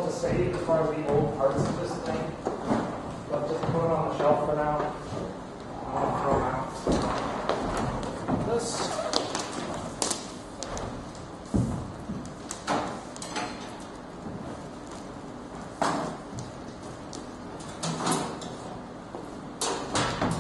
Save as far as the old parts of this thing, but just put them on the shelf for now. I'm going to throw them out. This.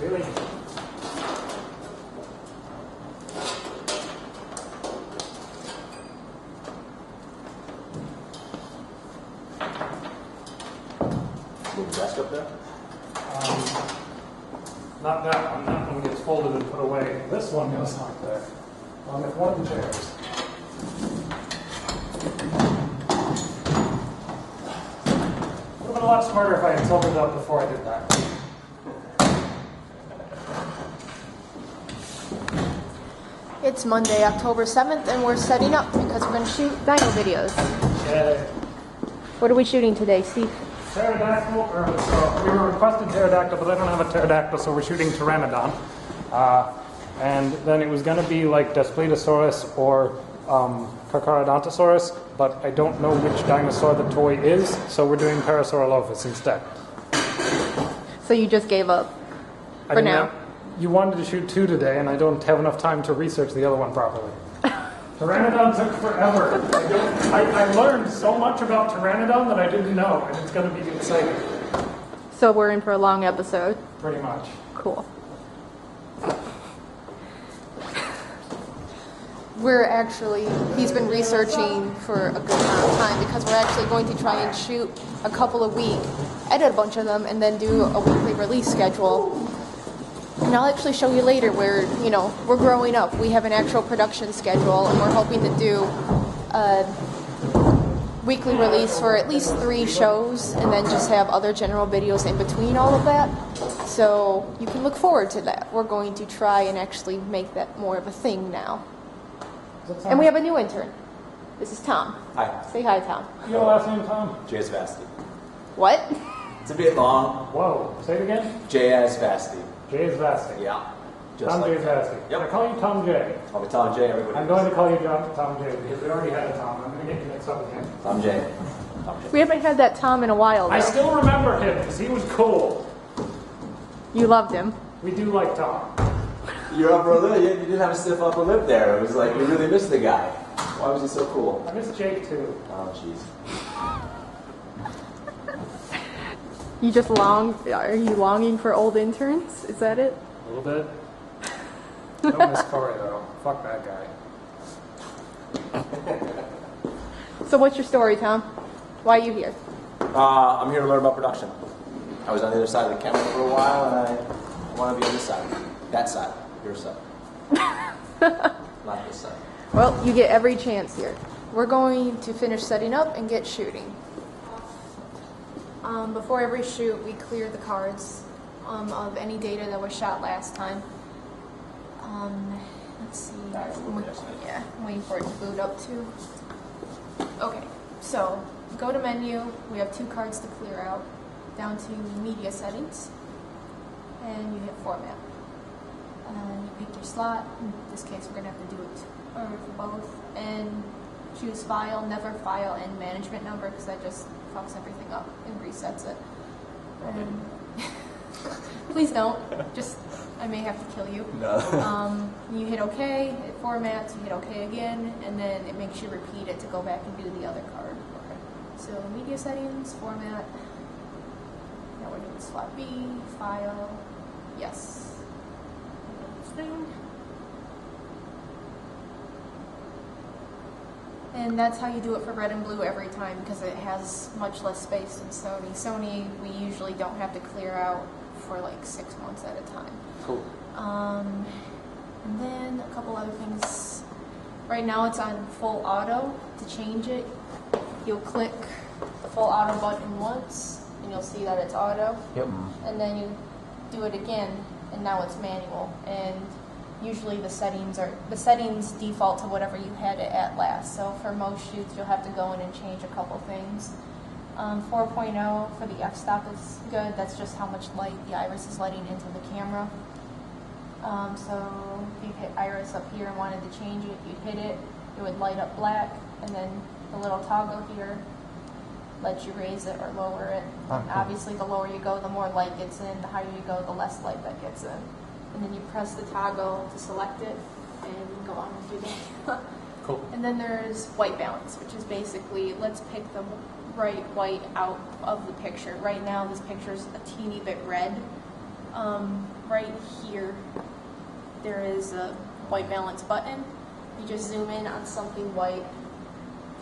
Really? Desk up there? Not that one. That one gets folded and put away. This one goes up there. If one of the chairs. Would have been a lot smarter if I had tilted it up before I did that. It's Monday, October 7th, and we're setting up because we're going to shoot Dino videos. Yay. What are we shooting today, Steve? Pterodactyl, we were requested pterodactyl, but I don't have a pterodactyl, so we're shooting pteranodon. And then it was going to be like Daspletosaurus or Carcharodontosaurus, but I don't know which dinosaur the toy is, so we're doing Parasaurolophus instead. So you just gave up for now? You wanted to shoot 2 today, and I don't have enough time to research the other one properly. Pteranodon took forever. I learned so much about Pteranodon that I didn't know, and it's going to be exciting. So we're in for a long episode? Pretty much. Cool. He's been researching for a good amount of time because we're actually going to try and shoot a couple a week, edit a bunch of them, and then do a weekly release schedule. And I'll actually show you later where, we're growing up. We have an actual production schedule, and we're hoping to do a weekly release for at least 3 shows, and then just have other general videos in between all of that. So you can look forward to that. We're going to try and actually make that more of a thing now. And we have a new intern. This is Tom. Hi. Say hi, Tom. Your last name, Tom? ThoseAVGeeks. What? It's a bit long. Whoa. Say it again? ThoseAVGeeks. ThoseAVGeeks. Yeah. Tom like ThoseAVGeeks. Yep. I call you Tom J. I'll be Tom J. Everybody. I'm going to call you Tom J because we already had a Tom. I'm going to get you mixed up with him. Tom J. Tom J. We haven't had that Tom in a while, though. I still remember him because he was cool. You loved him. We do like Tom. Your upper lip, you didn't have a stiff upper lip there. It was like you really missed the guy. Why was he so cool? I miss Jake too. Oh, jeez. You just are you longing for old interns? Is that it? A little bit. Don't miss Corey though. Fuck that guy. So what's your story, Tom? Why are you here? I'm here to learn about production. I was on the other side of the camera for a while, and I want to be on this side. That side. Your side. Not this side. Well, you get every chance here. We're going to finish setting up and get shooting. Before every shoot, we clear the cards of any data that was shot last time. Let's see. I'm waiting for it to boot up too. Okay, so go to menu. We have 2 cards to clear out. Down to media settings, and you hit format. And you pick your slot. In this case, we're going to have to do it for both. And choose file, never file, and management number because that just fucks everything up and resets it. And please don't. I may have to kill you. No. You hit OK, it formats, you hit OK again, and then it makes you repeat it to go back and do the other card. Okay. So media settings, format. Now we're doing slot B, file, yes. Thing. And that's how you do it for red and blue every time because it has much less space than Sony. Sony, we usually don't have to clear out for like 6 months at a time. Cool. And then a couple other things. Right now it's on full auto. To change it, you'll click the full auto button once, and you'll see that it's auto. Yep. And then you do it again, and now it's manual. And usually the settings default to whatever you had it at last. So for most shoots, you'll have to go in and change a couple things. 4.0 for the f-stop is good. That's just how much light the iris is letting into the camera. So if you hit iris up here and wanted to change it, you'd hit it, it would light up black, and then the little toggle here lets you raise it or lower it. Oh, And cool. obviously the lower you go, the more light gets in. The higher you go, the less light that gets in. And then you press the toggle to select it and go on with your day. Cool. And then there's white balance, which is basically, let's pick the right white out of the picture. Right now this picture's a teeny bit red. Right here there is a white balance button. You just zoom in on something white.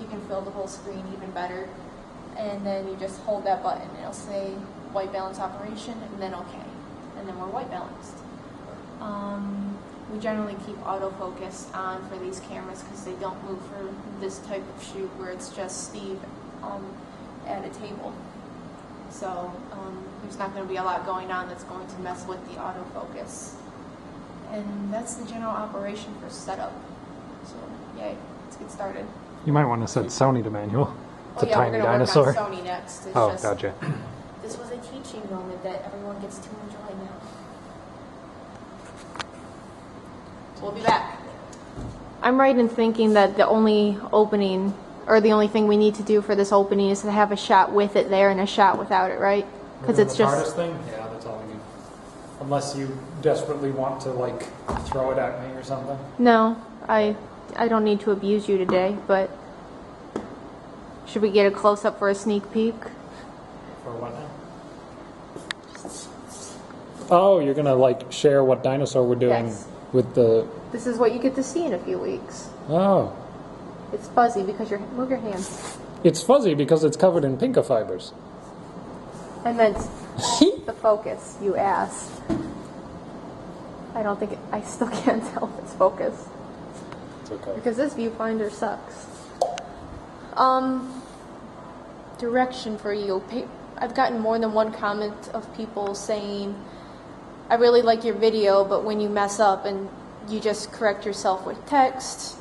You can fill the whole screen even better. And then you just hold that button. It'll say white balance operation and then OK. And then we're white balanced. We generally keep autofocus on for these cameras because they don't move for this type of shoot where it's just Steve at a table. So there's not going to be a lot going on that's going to mess with the autofocus. And that's the general operation for setup. So yay, let's get started. You might want to set Sony to manual. It's Oh a yeah, tiny we're going dinosaur. to work on Sony next. It's Oh, just, gotcha. This was a teaching moment that everyone gets to enjoy now. We'll be back. I'm right in thinking that the only opening, or the only thing we need to do for this opening is to have a shot with it there and a shot without it, right? Because it's the just... hardest thing? Yeah, that's all we need. Unless you desperately want to, like, throw it at me or something. No, I don't need to abuse you today, but... Should we get a close-up for a sneak peek? For what now? Oh, you're going to, like, share what dinosaur we're doing Yes. with the... This is what you get to see in a few weeks. Oh. It's fuzzy because move your hands. It's fuzzy because it's covered in pinka fibers. And then the focus, you asked. I don't think I still can't tell if it's focused. It's okay. Because this viewfinder sucks. Direction for you. I've gotten more than one comment of people saying, I really like your video, but when you mess up and you just correct yourself with text,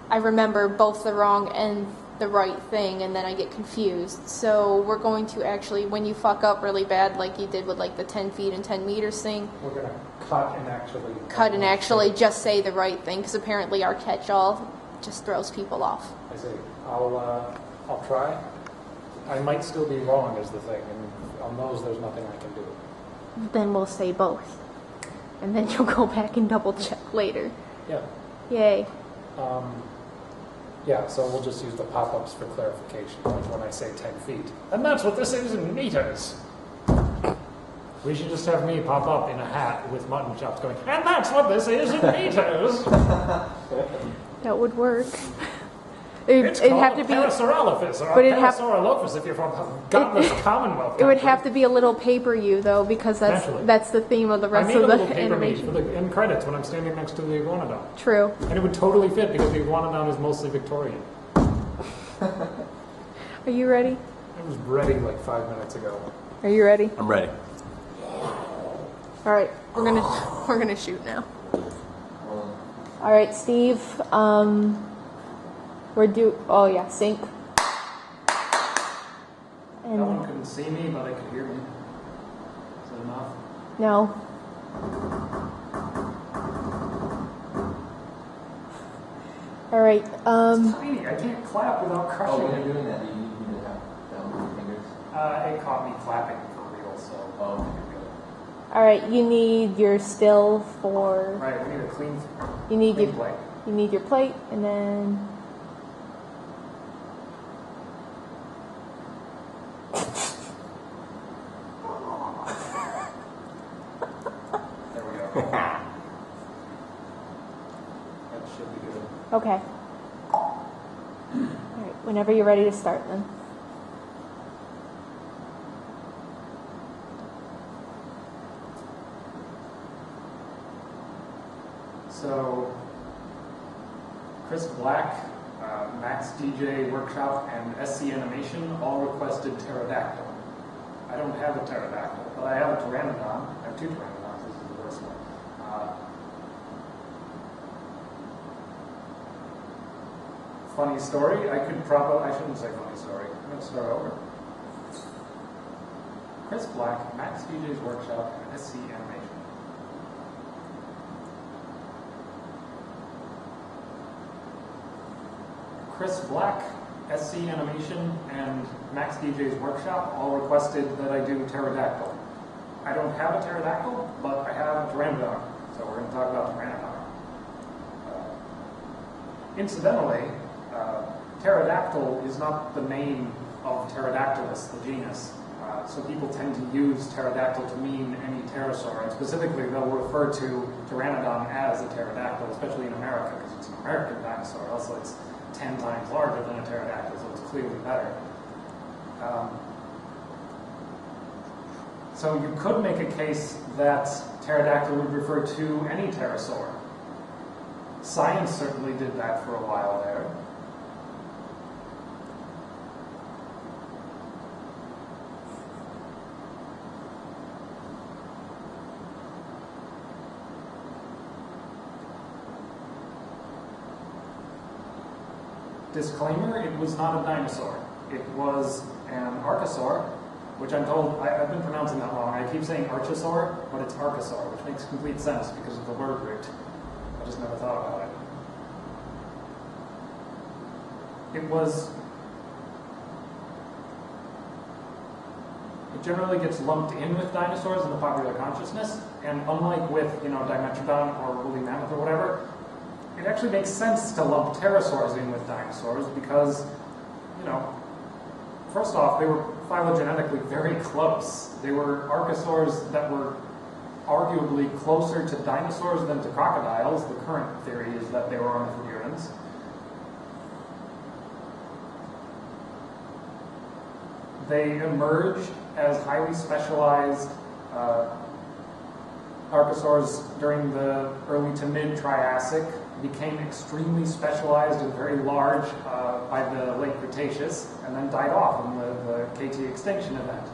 I remember both the wrong and the right thing, and then I get confused. So we're going to actually, when you fuck up really bad, like you did with like the 10 feet and 10 meters thing, We're going to cut and actually... just say the right thing, because apparently our catch-all just throws people off. I see. I'll try. I might still be wrong is the thing, and on those there's nothing I can do. Then we'll say both. And then you'll go back and double check later. Yeah. Yay. Yeah, so we'll just use the pop-ups for clarification, like when I say 10 feet. And that's what this is in meters. We should just have me pop up in a hat with mutton chops going, and that's what this is in meters. That would work. It's It'd called have to be. Parasaurolophus, or but it'd have- Parasaurolophus if you're from godless Commonwealth. It would country. have to be a little paper you though, because Naturally. that's the theme of the I rest made of a the little paper me animation. for the end credits when I'm standing next to the iguanodon. True. And it would totally fit because the iguanodon is mostly Victorian. Are you ready? I was ready like 5 minutes ago. Are you ready? I'm ready. All right, we're gonna shoot now. All right, Steve. Oh yeah, sync. No And one couldn't see me, but they could hear me. Is that enough? no. All right. Tiny. I can't clap without Oh, crushing when it. you're doing that, you need to have down with your fingers. It caught me clapping for real, so. Oh, okay, good. All right. You need your still for. Right, we need a clean You need your. plate. You need your plate, and then. There we go. That should be good. Okay. All right. Whenever you're ready to start, then. So, Chris Black, Max DJ Workshop, and SC Animation all requested pterodactyl. I don't have a pterodactyl, but I have a pteranodon. I have two pteranodons. This is the worst one. Funny story. I shouldn't say funny story. I'm going to start over. Chris Black, Max DJ's Workshop, and SC Animation. Chris Black, SC Animation, and Max DJ's Workshop all requested that I do pterodactyl. I don't have a pterodactyl, but I have a pteranodon, so we're going to talk about pteranodon. Incidentally, pterodactyl is not the name of Pterodactylus, the genus. So people tend to use pterodactyl to mean any pterosaur, and specifically they'll refer to pteranodon as a pterodactyl, especially in America, because it's an American dinosaur. Also, it's 10 times larger than a pterodactyl, so it's clearly better. So you could make a case that pterodactyl would refer to any pterosaur. Science certainly did that for a while there. Disclaimer, it was not a dinosaur. It was an archosaur, which I'm told, I've been pronouncing that wrong. I keep saying archosaur, but it's archosaur, which makes complete sense because of the word root. I just never thought about it. It generally gets lumped in with dinosaurs in the popular consciousness, and unlike with, Dimetrodon or woolly mammoth or whatever, it actually makes sense to lump pterosaurs in with dinosaurs because, first off, they were phylogenetically very close. They were archosaurs that were arguably closer to dinosaurs than to crocodiles. The current theory is that they were ornithopterans. They emerged as highly specialized archosaurs during the early to mid-Triassic, became extremely specialized and very large by the late Cretaceous, and then died off in the KT extinction event.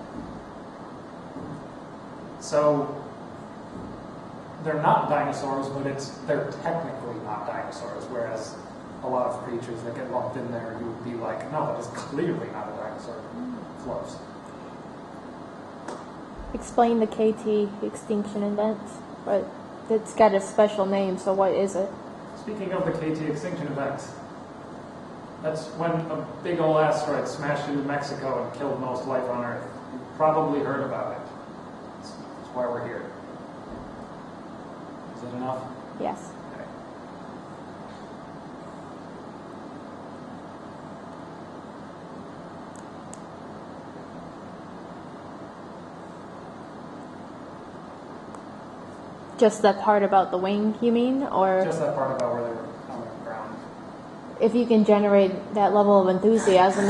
So they're not dinosaurs, but they're technically not dinosaurs, whereas a lot of creatures that get lumped in there, you would be like, no, that is clearly not a dinosaur. Close. Explain the KT extinction event, but it's got a special name, so what is it? Speaking of the KT extinction event, that's when a big old asteroid smashed into Mexico and killed most life on Earth. You've probably heard about it. That's why we're here. Is that enough? Yes. Okay. Just that part about the wing, you mean? Or Just that part about where they were on the ground. if you can generate that level of enthusiasm,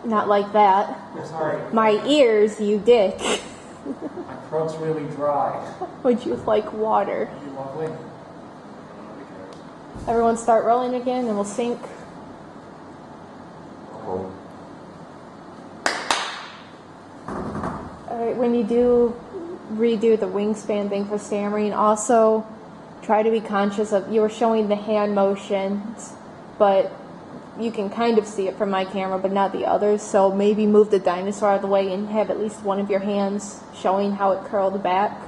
not like that. I'm sorry. My ears, you dick. My throat's really dry. Would you like water? You lovely? Everyone start rolling again and we'll sync. Alright, when you do redo the wingspan thing for stammering, also try to be conscious of, you were showing the hand motions, but you can kind of see it from my camera, but not the others, so maybe move the dinosaur out of the way and have at least one of your hands showing how it curled back.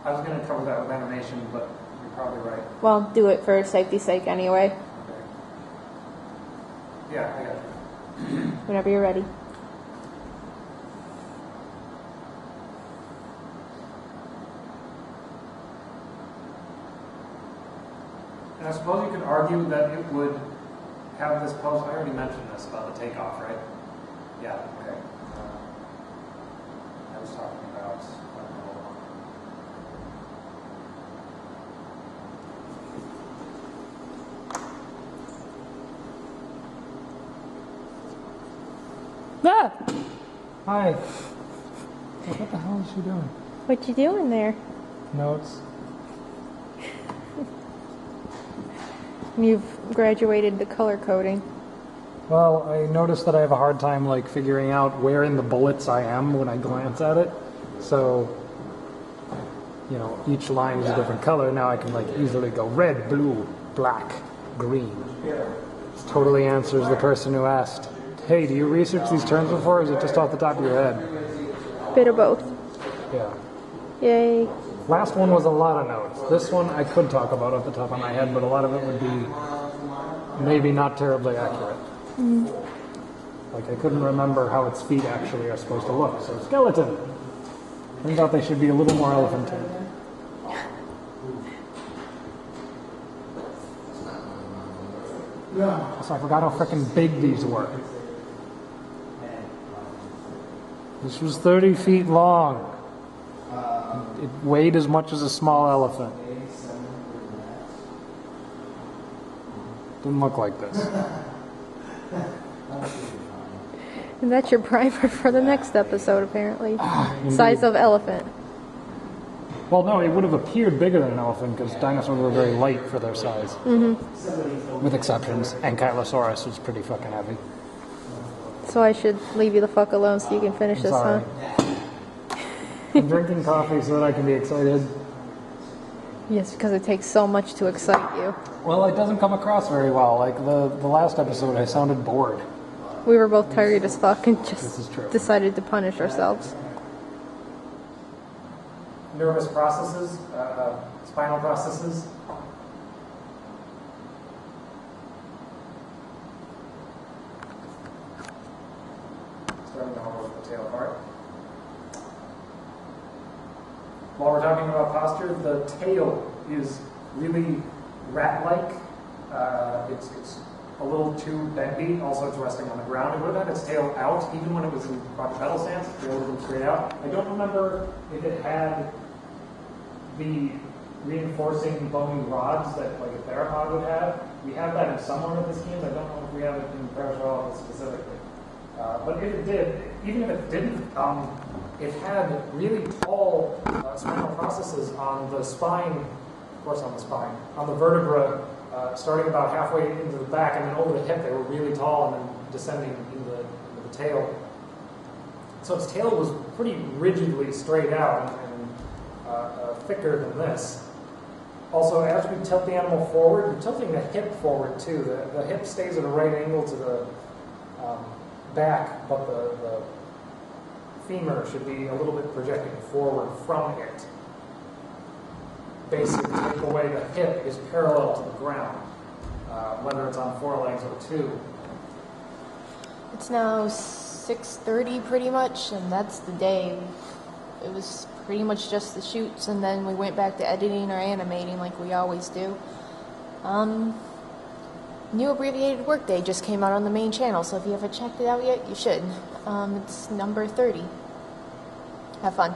I was going to cover that with animation, but you're probably right. Well, do it for safety's sake anyway. Okay. Yeah, I got it. Whenever you're ready. And I suppose you could argue that it would have this pose. I already mentioned this about the takeoff, right? Yeah, okay. I was talking about. Ah! Hi. What the hell is she doing? What you doing there? Notes. You've graduated the color coding. Well, I noticed that I have a hard time figuring out where in the bullets I am when I glance at it. So, each line is a different color. Now I can easily go red, blue, black, green. This totally answers the person who asked, hey, do you research these terms before, or is it just off the top of your head? Bit of both. Yeah. Yay. Last one was a lot of notes. This one I could talk about off the top of my head, but a lot of it would be maybe not terribly accurate. Like I couldn't remember how its feet actually are supposed to look. So skeleton. Turns out they should be a little more elephantine. So I forgot how freaking big these were. This was 30 feet long. It weighed as much as a small elephant. Didn't look like this. And that's your primer for the next episode, apparently. Indeed. Size of elephant. Well, no, it would have appeared bigger than an elephant because dinosaurs were very light for their size. With exceptions. Ankylosaurus was pretty fucking heavy. So I should leave you the fuck alone so you can finish this, Sorry. huh? I'm drinking coffee so that I can be excited. Yes, because it takes so much to excite you. Well, it doesn't come across very well. Like the last episode, I sounded bored. We were both tired as fuck and This is just true. decided to punish ourselves. Nervous processes, spinal processes. Starting to hold the tail apart. While we're talking about posture, the tail is really rat-like. It's a little too bendy. Also, it's resting on the ground. It would have had its tail out, even when it was in quadrupedal stance. The tail would have been straight out. I don't remember if it had the reinforcing bony rods that like a theropod would have. We have that in some of the schemes. I don't know if we have it in Parasaurolophus specifically. But if it did, even if it didn't, it had really tall spinal processes on the spine, of course on the spine, on the vertebra, starting about halfway into the back and then over the hip. They were really tall and then descending into the tail. So its tail was pretty rigidly straight out and thicker than this. Also, as we tilt the animal forward, we're tilting the hip forward too. The hip stays at a right angle to the back, but the femur should be a little bit projecting forward from it. Basically, take away the hip is parallel to the ground, whether it's on four legs or two. It's now 6:30 pretty much, and that's the day. It was pretty much just the shoots, and then we went back to editing or animating like we always do. New abbreviated workday just came out on the main channel, so if you haven't checked it out yet, you should. It's number 30. Have fun.